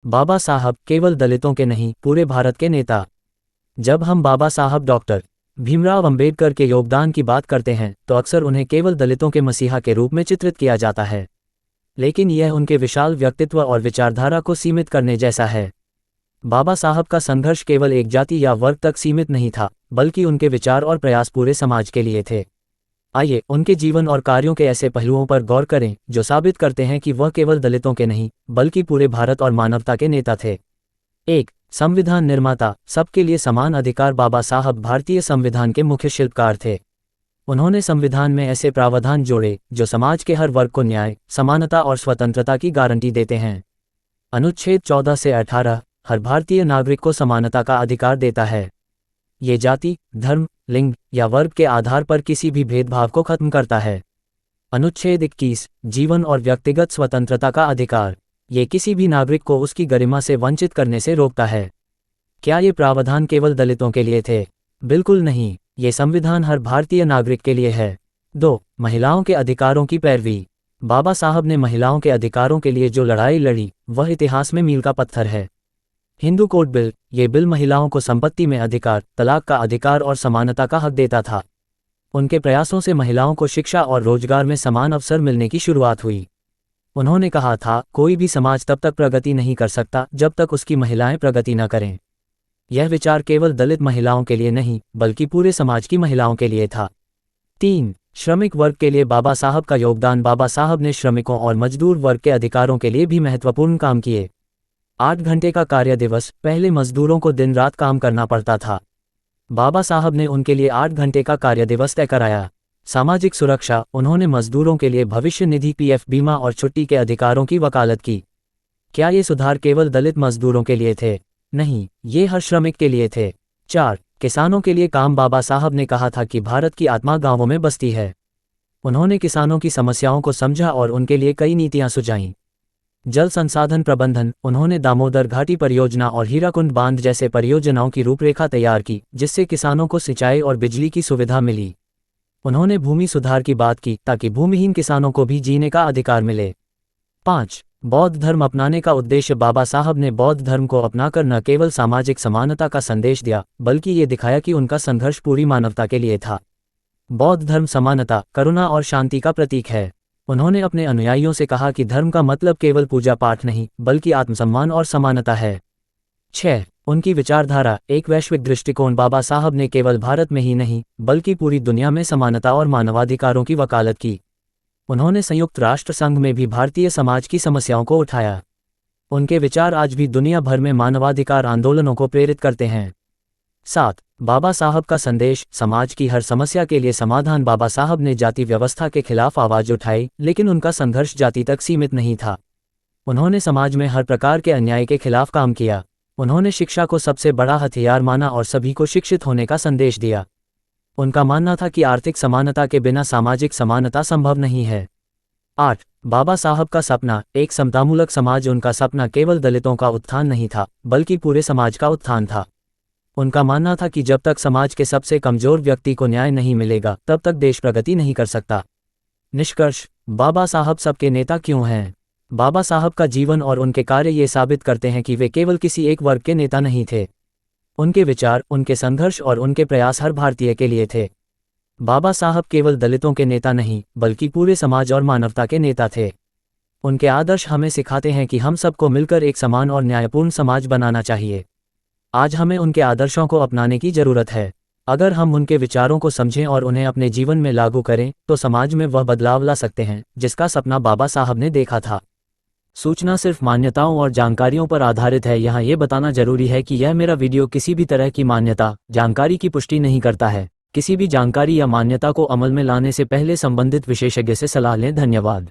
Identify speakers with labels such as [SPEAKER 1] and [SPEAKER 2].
[SPEAKER 1] बाबा साहब केवल दलितों के नहीं, पूरे भारत के नेता। जब हम बाबा साहब डॉक्टर भीमराव अंबेडकर के योगदान की बात करते हैं तो अक्सर उन्हें केवल दलितों के मसीहा के रूप में चित्रित किया जाता है, लेकिन यह उनके विशाल व्यक्तित्व और विचारधारा को सीमित करने जैसा है। बाबा साहब का संघर्ष केवल एक जाति या वर्ग तक सीमित नहीं था, बल्कि उनके विचार और प्रयास पूरे समाज के लिए थे। आइए उनके जीवन और कार्यों के ऐसे पहलुओं पर गौर करें जो साबित करते हैं कि वह केवल दलितों के नहीं, बल्कि पूरे भारत और मानवता के नेता थे। 1. संविधान निर्माता, सबके लिए समान अधिकार। बाबा साहब भारतीय संविधान के मुख्य शिल्पकार थे। उन्होंने संविधान में ऐसे प्रावधान जोड़े जो समाज के हर वर्ग को न्याय, समानता और स्वतंत्रता की गारंटी देते हैं। अनुच्छेद 14 से 18 हर भारतीय नागरिक को समानता का अधिकार देता है। ये जाति, धर्म, लिंग या वर्ग के आधार पर किसी भी भेदभाव को खत्म करता है। अनुच्छेद 21 जीवन और व्यक्तिगत स्वतंत्रता का अधिकार, ये किसी भी नागरिक को उसकी गरिमा से वंचित करने से रोकता है। क्या ये प्रावधान केवल दलितों के लिए थे? बिल्कुल नहीं, ये संविधान हर भारतीय नागरिक के लिए है। 2. महिलाओं के अधिकारों की पैरवी। बाबा साहब ने महिलाओं के अधिकारों के लिए जो लड़ाई लड़ी वह इतिहास में मील का पत्थर है। हिंदू कोड बिल, ये बिल महिलाओं को संपत्ति में अधिकार, तलाक का अधिकार और समानता का हक देता था। उनके प्रयासों से महिलाओं को शिक्षा और रोजगार में समान अवसर मिलने की शुरुआत हुई। उन्होंने कहा था, कोई भी समाज तब तक प्रगति नहीं कर सकता जब तक उसकी महिलाएं प्रगति न करें। यह विचार केवल दलित महिलाओं के लिए नहीं, बल्कि पूरे समाज की महिलाओं के लिए था। 3. श्रमिक वर्ग के लिए बाबा साहब का योगदान। बाबा साहब ने श्रमिकों और मजदूर वर्ग के अधिकारों के लिए भी महत्वपूर्ण काम किए। 8 घंटे का कार्य दिवस, पहले मजदूरों को दिन रात काम करना पड़ता था। बाबा साहब ने उनके लिए 8 घंटे का कार्य दिवस तय कराया। सामाजिक सुरक्षा, उन्होंने मजदूरों के लिए भविष्य निधि, पीएफ बीमा और छुट्टी के अधिकारों की वकालत की। क्या ये सुधार केवल दलित मजदूरों के लिए थे? नहीं, ये हर श्रमिक के लिए थे। 4. किसानों के लिए काम। बाबा साहब ने कहा था कि भारत की आत्मा गांवों में बसती है। उन्होंने किसानों की समस्याओं को समझा और उनके लिए कई नीतियां सुझाईं। जल संसाधन प्रबंधन, उन्होंने दामोदर घाटी परियोजना और हीराकुंड बांध जैसे परियोजनाओं की रूपरेखा तैयार की, जिससे किसानों को सिंचाई और बिजली की सुविधा मिली। उन्होंने भूमि सुधार की बात की ताकि भूमिहीन किसानों को भी जीने का अधिकार मिले। 5. बौद्ध धर्म अपनाने का उद्देश्य। बाबा साहब ने बौद्ध धर्म को अपनाकर न केवल सामाजिक समानता का संदेश दिया, बल्कि ये दिखाया कि उनका संघर्ष पूरी मानवता के लिए था। बौद्ध धर्म समानता, करुणा और शांति का प्रतीक है। उन्होंने अपने अनुयायियों से कहा कि धर्म का मतलब केवल पूजा पाठ नहीं, बल्कि आत्मसम्मान और समानता है। 6. उनकी विचारधारा, एक वैश्विक दृष्टिकोण। बाबा साहब ने केवल भारत में ही नहीं, बल्कि पूरी दुनिया में समानता और मानवाधिकारों की वकालत की। उन्होंने संयुक्त राष्ट्र संघ में भी भारतीय समाज की समस्याओं को उठाया। उनके विचार आज भी दुनिया भर में मानवाधिकार आंदोलनों को प्रेरित करते हैं। 7. बाबा साहब का संदेश, समाज की हर समस्या के लिए समाधान। बाबा साहब ने जाति व्यवस्था के खिलाफ आवाज उठाई, लेकिन उनका संघर्ष जाति तक सीमित नहीं था। उन्होंने समाज में हर प्रकार के अन्याय के खिलाफ काम किया। उन्होंने शिक्षा को सबसे बड़ा हथियार माना और सभी को शिक्षित होने का संदेश दिया। उनका मानना था कि आर्थिक समानता के बिना सामाजिक समानता संभव नहीं है। 8. बाबा साहब का सपना, एक समतामूलक समाज। उनका सपना केवल दलितों का उत्थान नहीं था, बल्कि पूरे समाज का उत्थान था। उनका मानना था कि जब तक समाज के सबसे कमजोर व्यक्ति को न्याय नहीं मिलेगा, तब तक देश प्रगति नहीं कर सकता। निष्कर्ष, बाबा साहब सबके नेता क्यों हैं? बाबा साहब का जीवन और उनके कार्य ये साबित करते हैं कि वे केवल किसी एक वर्ग के नेता नहीं थे। उनके विचार, उनके संघर्ष और उनके प्रयास हर भारतीय के लिए थे। बाबा साहब केवल दलितों के नेता नहीं, बल्कि पूरे समाज और मानवता के नेता थे। उनके आदर्श हमें सिखाते हैं कि हम सबको मिलकर एक समान और न्यायपूर्ण समाज बनाना चाहिए। आज हमें उनके आदर्शों को अपनाने की जरूरत है। अगर हम उनके विचारों को समझें और उन्हें अपने जीवन में लागू करें, तो समाज में वह बदलाव ला सकते हैं जिसका सपना बाबा साहब ने देखा था। सूचना सिर्फ मान्यताओं और जानकारियों पर आधारित है। यहाँ ये बताना जरूरी है कि यह मेरा वीडियो किसी भी तरह की मान्यता, जानकारी की पुष्टि नहीं करता है। किसी भी जानकारी या मान्यता को अमल में लाने से पहले संबंधित विशेषज्ञ से सलाह लें। धन्यवाद।